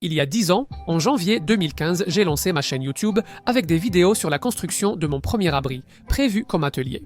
Il y a 10 ans, en janvier 2015, j'ai lancé ma chaîne YouTube avec des vidéos sur la construction de mon premier abri, prévu comme atelier.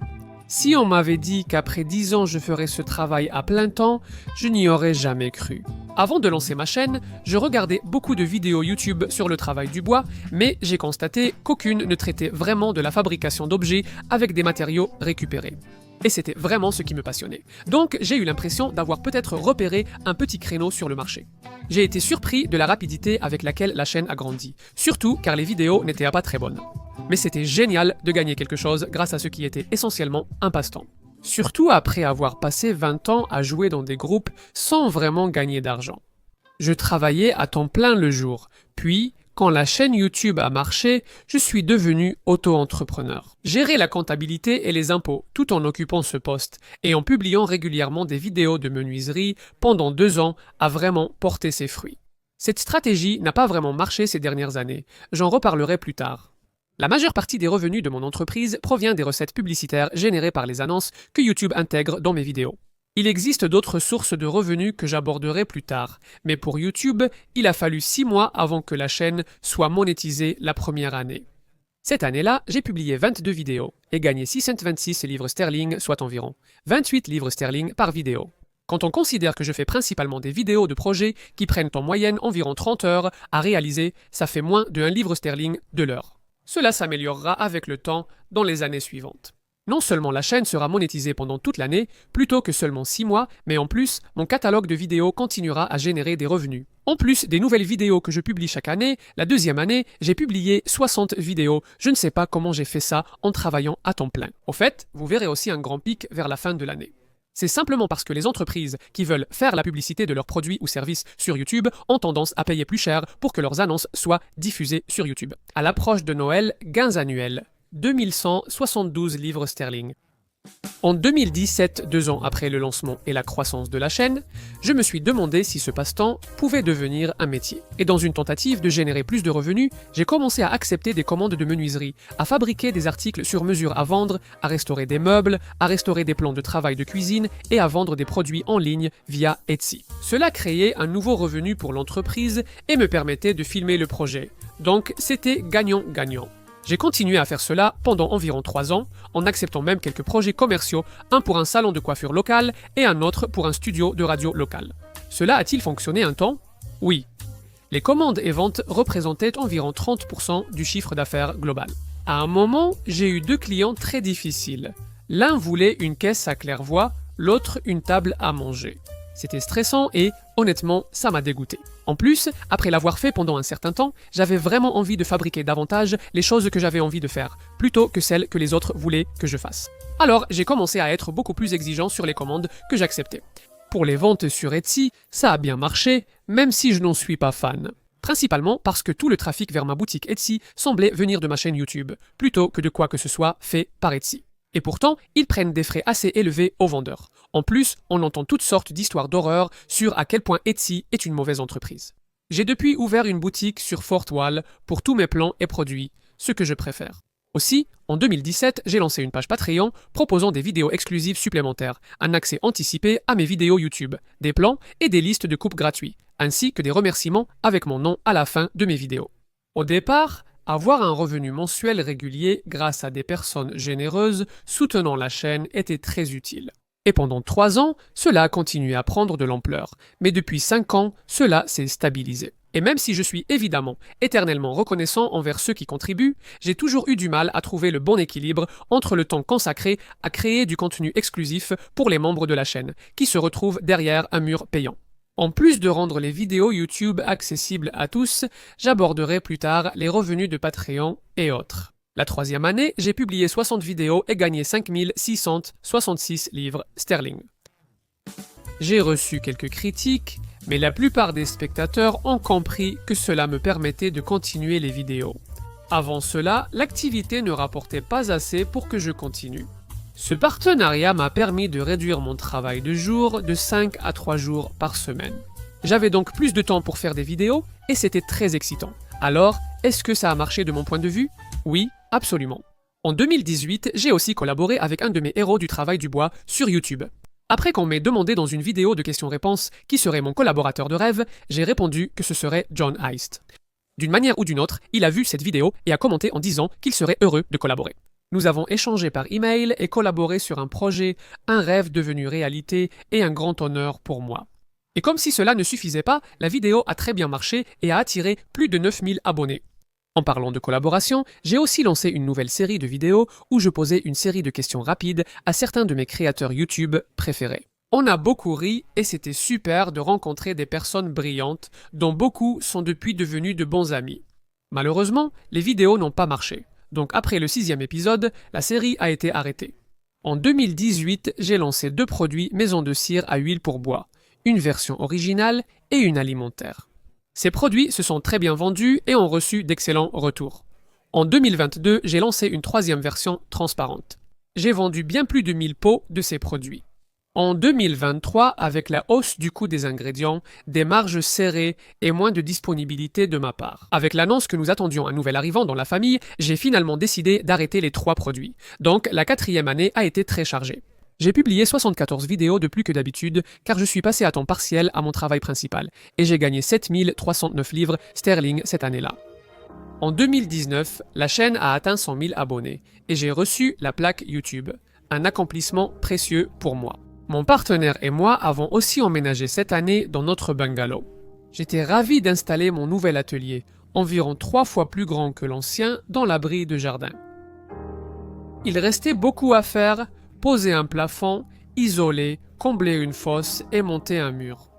Si on m'avait dit qu'après 10 ans je ferais ce travail à plein temps, je n'y aurais jamais cru. Avant de lancer ma chaîne, je regardais beaucoup de vidéos YouTube sur le travail du bois, mais j'ai constaté qu'aucune ne traitait vraiment de la fabrication d'objets avec des matériaux récupérés. Et c'était vraiment ce qui me passionnait. Donc j'ai eu l'impression d'avoir peut-être repéré un petit créneau sur le marché. J'ai été surpris de la rapidité avec laquelle la chaîne a grandi, surtout car les vidéos n'étaient pas très bonnes. Mais c'était génial de gagner quelque chose grâce à ce qui était essentiellement un passe-temps. Surtout après avoir passé 20 ans à jouer dans des groupes sans vraiment gagner d'argent. Je travaillais à temps plein le jour, puis quand la chaîne YouTube a marché, je suis devenu auto-entrepreneur. Gérer la comptabilité et les impôts tout en occupant ce poste et en publiant régulièrement des vidéos de menuiserie pendant 2 ans a vraiment porté ses fruits. Cette stratégie n'a pas vraiment marché ces dernières années, j'en reparlerai plus tard. La majeure partie des revenus de mon entreprise provient des recettes publicitaires générées par les annonces que YouTube intègre dans mes vidéos. Il existe d'autres sources de revenus que j'aborderai plus tard, mais pour YouTube, il a fallu 6 mois avant que la chaîne soit monétisée la première année. Cette année-là, j'ai publié 22 vidéos et gagné 626 livres sterling, soit environ 28 livres sterling par vidéo. Quand on considère que je fais principalement des vidéos de projets qui prennent en moyenne environ 30 heures à réaliser, ça fait moins de 1 livre sterling de l'heure. Cela s'améliorera avec le temps dans les années suivantes. Non seulement la chaîne sera monétisée pendant toute l'année, plutôt que seulement 6 mois, mais en plus, mon catalogue de vidéos continuera à générer des revenus. En plus des nouvelles vidéos que je publie chaque année, la deuxième année, j'ai publié 60 vidéos. Je ne sais pas comment j'ai fait ça en travaillant à temps plein. Au fait, vous verrez aussi un grand pic vers la fin de l'année. C'est simplement parce que les entreprises qui veulent faire la publicité de leurs produits ou services sur YouTube ont tendance à payer plus cher pour que leurs annonces soient diffusées sur YouTube. À l'approche de Noël, gains annuels. 2172 livres sterling. En 2017, 2 ans après le lancement et la croissance de la chaîne, je me suis demandé si ce passe-temps pouvait devenir un métier. Et dans une tentative de générer plus de revenus, j'ai commencé à accepter des commandes de menuiserie, à fabriquer des articles sur mesure à vendre, à restaurer des meubles, à restaurer des plans de travail de cuisine et à vendre des produits en ligne via Etsy. Cela créait un nouveau revenu pour l'entreprise et me permettait de filmer le projet. Donc c'était gagnant-gagnant. J'ai continué à faire cela pendant environ 3 ans, en acceptant même quelques projets commerciaux, un pour un salon de coiffure local et un autre pour un studio de radio local. Cela a-t-il fonctionné un temps? Oui. Les commandes et ventes représentaient environ 30% du chiffre d'affaires global. À un moment, j'ai eu 2 clients très difficiles. L'un voulait une caisse à claire-voie, l'autre une table à manger. C'était stressant et, honnêtement, ça m'a dégoûté. En plus, après l'avoir fait pendant un certain temps, j'avais vraiment envie de fabriquer davantage les choses que j'avais envie de faire, plutôt que celles que les autres voulaient que je fasse. Alors, j'ai commencé à être beaucoup plus exigeant sur les commandes que j'acceptais. Pour les ventes sur Etsy, ça a bien marché, même si je n'en suis pas fan. Principalement parce que tout le trafic vers ma boutique Etsy semblait venir de ma chaîne YouTube, plutôt que de quoi que ce soit fait par Etsy. Et pourtant, ils prennent des frais assez élevés aux vendeurs. En plus, on entend toutes sortes d'histoires d'horreur sur à quel point Etsy est une mauvaise entreprise. J'ai depuis ouvert une boutique sur Fort Wall pour tous mes plans et produits, ce que je préfère. Aussi, en 2017, j'ai lancé une page Patreon proposant des vidéos exclusives supplémentaires, un accès anticipé à mes vidéos YouTube, des plans et des listes de coupes gratuits, ainsi que des remerciements avec mon nom à la fin de mes vidéos. Au départ, avoir un revenu mensuel régulier grâce à des personnes généreuses soutenant la chaîne était très utile. Et pendant 3 ans, cela a continué à prendre de l'ampleur, mais depuis 5 ans, cela s'est stabilisé. Et même si je suis évidemment éternellement reconnaissant envers ceux qui contribuent, j'ai toujours eu du mal à trouver le bon équilibre entre le temps consacré à créer du contenu exclusif pour les membres de la chaîne, qui se retrouvent derrière un mur payant. En plus de rendre les vidéos YouTube accessibles à tous, j'aborderai plus tard les revenus de Patreon et autres. La 3e année, j'ai publié 60 vidéos et gagné 5666 livres sterling. J'ai reçu quelques critiques, mais la plupart des spectateurs ont compris que cela me permettait de continuer les vidéos. Avant cela, l'activité ne rapportait pas assez pour que je continue. Ce partenariat m'a permis de réduire mon travail de jour de 5 à 3 jours par semaine. J'avais donc plus de temps pour faire des vidéos et c'était très excitant. Alors, est-ce que ça a marché de mon point de vue? Oui, absolument. En 2018, j'ai aussi collaboré avec un de mes héros du travail du bois sur YouTube. Après qu'on m'ait demandé dans une vidéo de questions-réponses qui serait mon collaborateur de rêve, j'ai répondu que ce serait John Heist. D'une manière ou d'une autre, il a vu cette vidéo et a commenté en disant qu'il serait heureux de collaborer. Nous avons échangé par email et collaboré sur un projet, un rêve devenu réalité et un grand honneur pour moi. Et comme si cela ne suffisait pas, la vidéo a très bien marché et a attiré plus de 9000 abonnés. En parlant de collaboration, j'ai aussi lancé une nouvelle série de vidéos où je posais une série de questions rapides à certains de mes créateurs YouTube préférés. On a beaucoup ri et c'était super de rencontrer des personnes brillantes dont beaucoup sont depuis devenus de bons amis. Malheureusement, les vidéos n'ont pas marché. Donc après le 6e épisode, la série a été arrêtée. En 2018, j'ai lancé 2 produits maison de cire à huile pour bois, une version originale et une alimentaire. Ces produits se sont très bien vendus et ont reçu d'excellents retours. En 2022, j'ai lancé une 3e version transparente. J'ai vendu bien plus de 1000 pots de ces produits. En 2023, avec la hausse du coût des ingrédients, des marges serrées et moins de disponibilité de ma part. Avec l'annonce que nous attendions un nouvel arrivant dans la famille, j'ai finalement décidé d'arrêter les 3 produits. Donc la 4e année a été très chargée. J'ai publié 74 vidéos de plus que d'habitude car je suis passé à temps partiel à mon travail principal et j'ai gagné 7309 livres sterling cette année-là. En 2019, la chaîne a atteint 100 000 abonnés et j'ai reçu la plaque YouTube, un accomplissement précieux pour moi. Mon partenaire et moi avons aussi emménagé cette année dans notre bungalow. J'étais ravi d'installer mon nouvel atelier, environ 3 fois plus grand que l'ancien, dans l'abri de jardin. Il restait beaucoup à faire, poser un plafond, isoler, combler une fosse et monter un mur.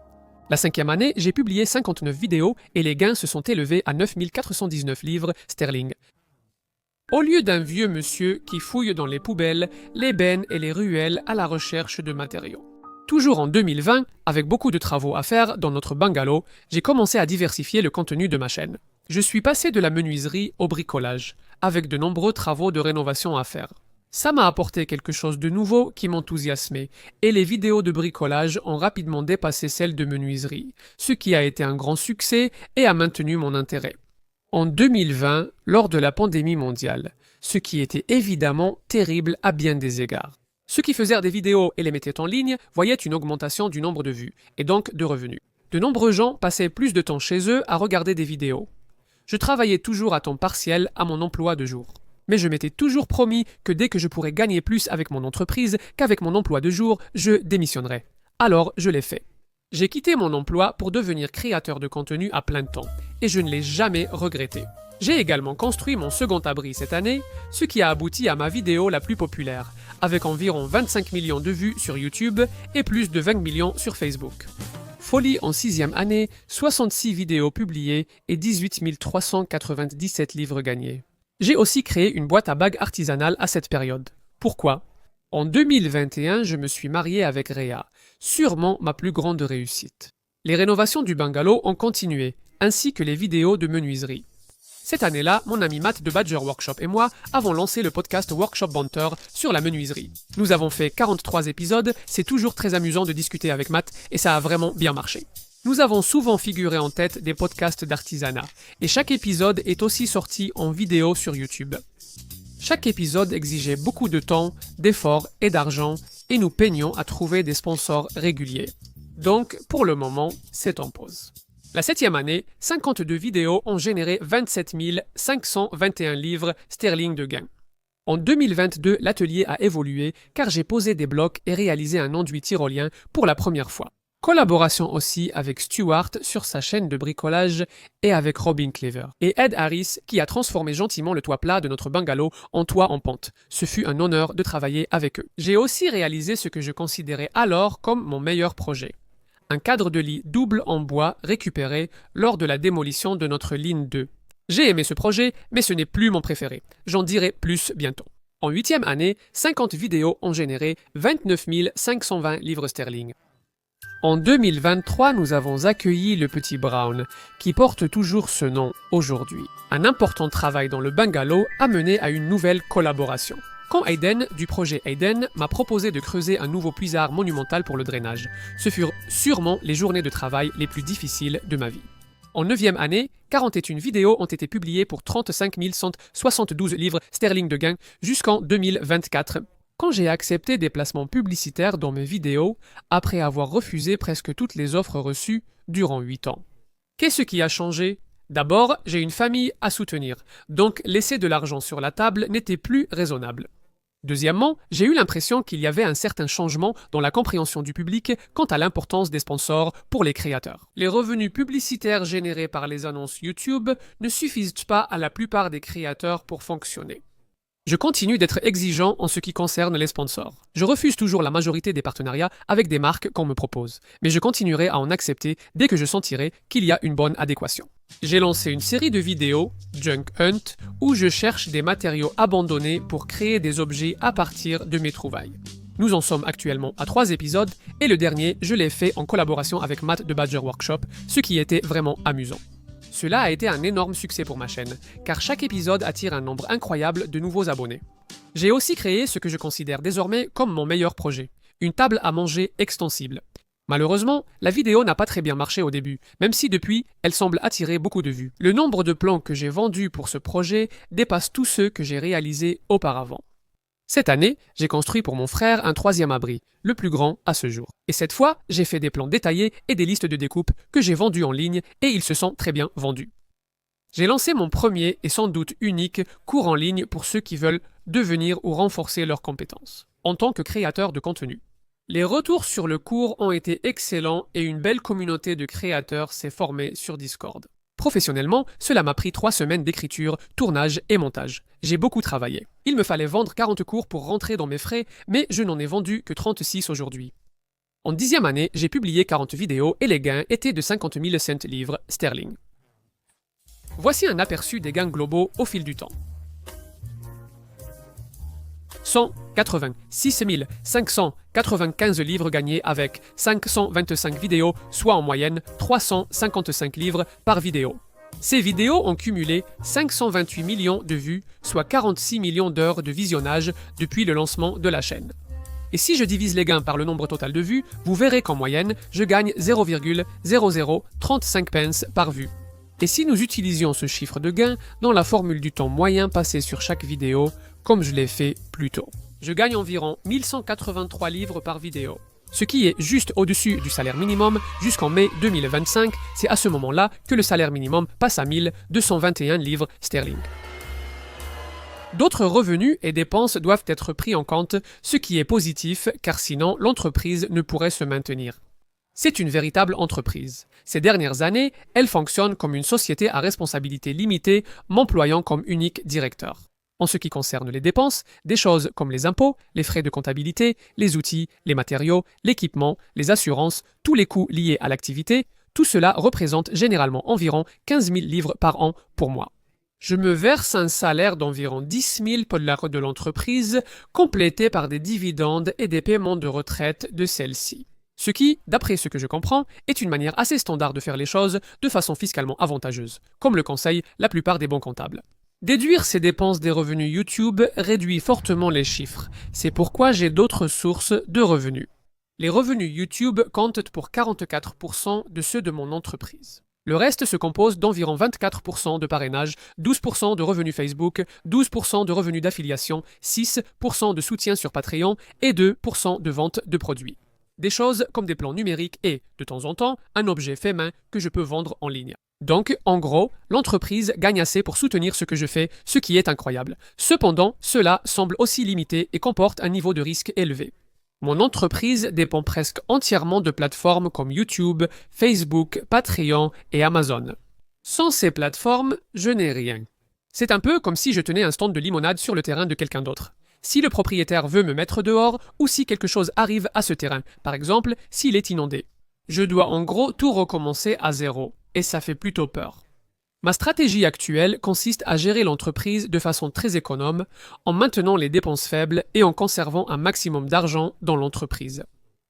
La 5e année, j'ai publié 59 vidéos et les gains se sont élevés à 9419 livres sterling. Au lieu d'un vieux monsieur qui fouille dans les poubelles, les bennes et les ruelles à la recherche de matériaux. Toujours en 2020, avec beaucoup de travaux à faire dans notre bungalow, j'ai commencé à diversifier le contenu de ma chaîne. Je suis passé de la menuiserie au bricolage, avec de nombreux travaux de rénovation à faire. Ça m'a apporté quelque chose de nouveau qui m'enthousiasmait, et les vidéos de bricolage ont rapidement dépassé celles de menuiserie, ce qui a été un grand succès et a maintenu mon intérêt. En 2020, lors de la pandémie mondiale, ce qui était évidemment terrible à bien des égards. Ceux qui faisaient des vidéos et les mettaient en ligne voyaient une augmentation du nombre de vues, et donc de revenus. De nombreux gens passaient plus de temps chez eux à regarder des vidéos. Je travaillais toujours à temps partiel à mon emploi de jour. Mais je m'étais toujours promis que dès que je pourrais gagner plus avec mon entreprise qu'avec mon emploi de jour, je démissionnerais. Alors je l'ai fait. J'ai quitté mon emploi pour devenir créateur de contenu à plein temps, et je ne l'ai jamais regretté. J'ai également construit mon second abri cette année, ce qui a abouti à ma vidéo la plus populaire, avec environ 25 millions de vues sur YouTube et plus de 20 millions sur Facebook. Folie en 6e année, 66 vidéos publiées et 18 397 livres gagnés. J'ai aussi créé une boîte à bagues artisanale à cette période. Pourquoi ? En 2021, je me suis marié avec Réa, sûrement ma plus grande réussite. Les rénovations du bungalow ont continué, ainsi que les vidéos de menuiserie. Cette année-là, mon ami Matt de Badger Workshop et moi avons lancé le podcast Workshop Banter sur la menuiserie. Nous avons fait 43 épisodes, c'est toujours très amusant de discuter avec Matt et ça a vraiment bien marché. Nous avons souvent figuré en tête des podcasts d'artisanat et chaque épisode est aussi sorti en vidéo sur YouTube. Chaque épisode exigeait beaucoup de temps, d'efforts et d'argent et nous peinions à trouver des sponsors réguliers. Donc, pour le moment, c'est en pause. La 7e année, 52 vidéos ont généré 27 521 livres sterling de gains. En 2022, l'atelier a évolué car j'ai posé des blocs et réalisé un enduit tyrolien pour la première fois. Collaboration aussi avec Stuart sur sa chaîne de bricolage et avec Robin Clever. Et Ed Harris qui a transformé gentiment le toit plat de notre bungalow en toit en pente. Ce fut un honneur de travailler avec eux. J'ai aussi réalisé ce que je considérais alors comme mon meilleur projet. Un cadre de lit double en bois récupéré lors de la démolition de notre ligne 2. J'ai aimé ce projet, mais ce n'est plus mon préféré. J'en dirai plus bientôt. En 8e année, 50 vidéos ont généré 29 520 livres sterling. En 2023, nous avons accueilli le petit Brown, qui porte toujours ce nom aujourd'hui. Un important travail dans le bungalow a mené à une nouvelle collaboration. Quand Aiden, du projet Aiden, m'a proposé de creuser un nouveau puisard monumental pour le drainage, ce furent sûrement les journées de travail les plus difficiles de ma vie. En 9e année, 41 vidéos ont été publiées pour 35 172 livres sterling de gains jusqu'en 2024. quand j'ai accepté des placements publicitaires dans mes vidéos après avoir refusé presque toutes les offres reçues durant 8 ans. Qu'est-ce qui a changé? D'abord, j'ai une famille à soutenir, donc laisser de l'argent sur la table n'était plus raisonnable. Deuxièmement, j'ai eu l'impression qu'il y avait un certain changement dans la compréhension du public quant à l'importance des sponsors pour les créateurs. Les revenus publicitaires générés par les annonces YouTube ne suffisent pas à la plupart des créateurs pour fonctionner. Je continue d'être exigeant en ce qui concerne les sponsors. Je refuse toujours la majorité des partenariats avec des marques qu'on me propose, mais je continuerai à en accepter dès que je sentirai qu'il y a une bonne adéquation. J'ai lancé une série de vidéos, Junk Hunt, où je cherche des matériaux abandonnés pour créer des objets à partir de mes trouvailles. Nous en sommes actuellement à 3 épisodes et le dernier, je l'ai fait en collaboration avec Matt de Badger Workshop, ce qui était vraiment amusant. Cela a été un énorme succès pour ma chaîne, car chaque épisode attire un nombre incroyable de nouveaux abonnés. J'ai aussi créé ce que je considère désormais comme mon meilleur projet, une table à manger extensible. Malheureusement, la vidéo n'a pas très bien marché au début, même si depuis, elle semble attirer beaucoup de vues. Le nombre de plans que j'ai vendus pour ce projet dépasse tous ceux que j'ai réalisés auparavant. Cette année, j'ai construit pour mon frère un 3e abri, le plus grand à ce jour. Et cette fois, j'ai fait des plans détaillés et des listes de découpe que j'ai vendus en ligne et ils se sont très bien vendus. J'ai lancé mon premier et sans doute unique cours en ligne pour ceux qui veulent devenir ou renforcer leurs compétences, en tant que créateur de contenu. Les retours sur le cours ont été excellents et une belle communauté de créateurs s'est formée sur Discord. Professionnellement, cela m'a pris 3 semaines d'écriture, tournage et montage. J'ai beaucoup travaillé. Il me fallait vendre 40 cours pour rentrer dans mes frais, mais je n'en ai vendu que 36 aujourd'hui. En 10e année, j'ai publié 40 vidéos et les gains étaient de 50 000 cents livres sterling. Voici un aperçu des gains globaux au fil du temps. 186 595 livres gagnés avec 525 vidéos, soit en moyenne 355 livres par vidéo. Ces vidéos ont cumulé 528 millions de vues, soit 46 millions d'heures de visionnage depuis le lancement de la chaîne. Et si je divise les gains par le nombre total de vues, vous verrez qu'en moyenne, je gagne 0,0035 pence par vue. Et si nous utilisions ce chiffre de gain dans la formule du temps moyen passé sur chaque vidéo, comme je l'ai fait plus tôt. Je gagne environ 1183 livres par vidéo. Ce qui est juste au-dessus du salaire minimum jusqu'en mai 2025, c'est à ce moment-là que le salaire minimum passe à 1221 livres sterling. D'autres revenus et dépenses doivent être pris en compte, ce qui est positif car sinon l'entreprise ne pourrait se maintenir. C'est une véritable entreprise. Ces dernières années, elle fonctionne comme une société à responsabilité limitée, m'employant comme unique directeur. En ce qui concerne les dépenses, des choses comme les impôts, les frais de comptabilité, les outils, les matériaux, l'équipement, les assurances, tous les coûts liés à l'activité, tout cela représente généralement environ 15 000 livres par an pour moi. Je me verse un salaire d'environ 10 000 $ de l'entreprise, complété par des dividendes et des paiements de retraite de celle-ci. Ce qui, d'après ce que je comprends, est une manière assez standard de faire les choses de façon fiscalement avantageuse, comme le conseillent la plupart des bons comptables. Déduire ces dépenses des revenus YouTube réduit fortement les chiffres. C'est pourquoi j'ai d'autres sources de revenus. Les revenus YouTube comptent pour 44% de ceux de mon entreprise. Le reste se compose d'environ 24% de parrainage, 12% de revenus Facebook, 12% de revenus d'affiliation, 6% de soutien sur Patreon et 2% de vente de produits. Des choses comme des plans numériques et, de temps en temps, un objet fait main que je peux vendre en ligne. Donc, en gros, l'entreprise gagne assez pour soutenir ce que je fais, ce qui est incroyable. Cependant, cela semble aussi limité et comporte un niveau de risque élevé. Mon entreprise dépend presque entièrement de plateformes comme YouTube, Facebook, Patreon et Amazon. Sans ces plateformes, je n'ai rien. C'est un peu comme si je tenais un stand de limonade sur le terrain de quelqu'un d'autre. Si le propriétaire veut me mettre dehors ou si quelque chose arrive à ce terrain, par exemple s'il est inondé. Je dois en gros tout recommencer à zéro. Et ça fait plutôt peur. Ma stratégie actuelle consiste à gérer l'entreprise de façon très économe, en maintenant les dépenses faibles et en conservant un maximum d'argent dans l'entreprise.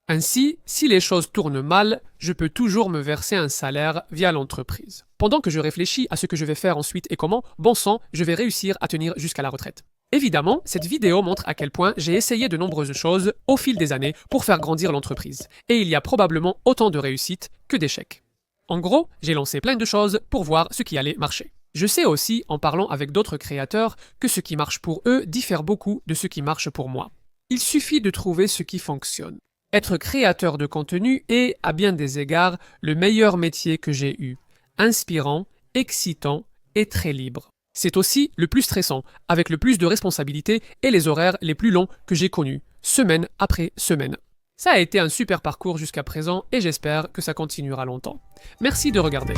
Ainsi, si les choses tournent mal, je peux toujours me verser un salaire via l'entreprise. Pendant que je réfléchis à ce que je vais faire ensuite et comment, bon sang, je vais réussir à tenir jusqu'à la retraite. Évidemment, cette vidéo montre à quel point j'ai essayé de nombreuses choses au fil des années pour faire grandir l'entreprise. Et il y a probablement autant de réussites que d'échecs. En gros, j'ai lancé plein de choses pour voir ce qui allait marcher. Je sais aussi, en parlant avec d'autres créateurs, que ce qui marche pour eux diffère beaucoup de ce qui marche pour moi. Il suffit de trouver ce qui fonctionne. Être créateur de contenu est, à bien des égards, le meilleur métier que j'ai eu. Inspirant, excitant et très libre. C'est aussi le plus stressant, avec le plus de responsabilités et les horaires les plus longs que j'ai connus, semaine après semaine. Ça a été un super parcours jusqu'à présent et j'espère que ça continuera longtemps. Merci de regarder.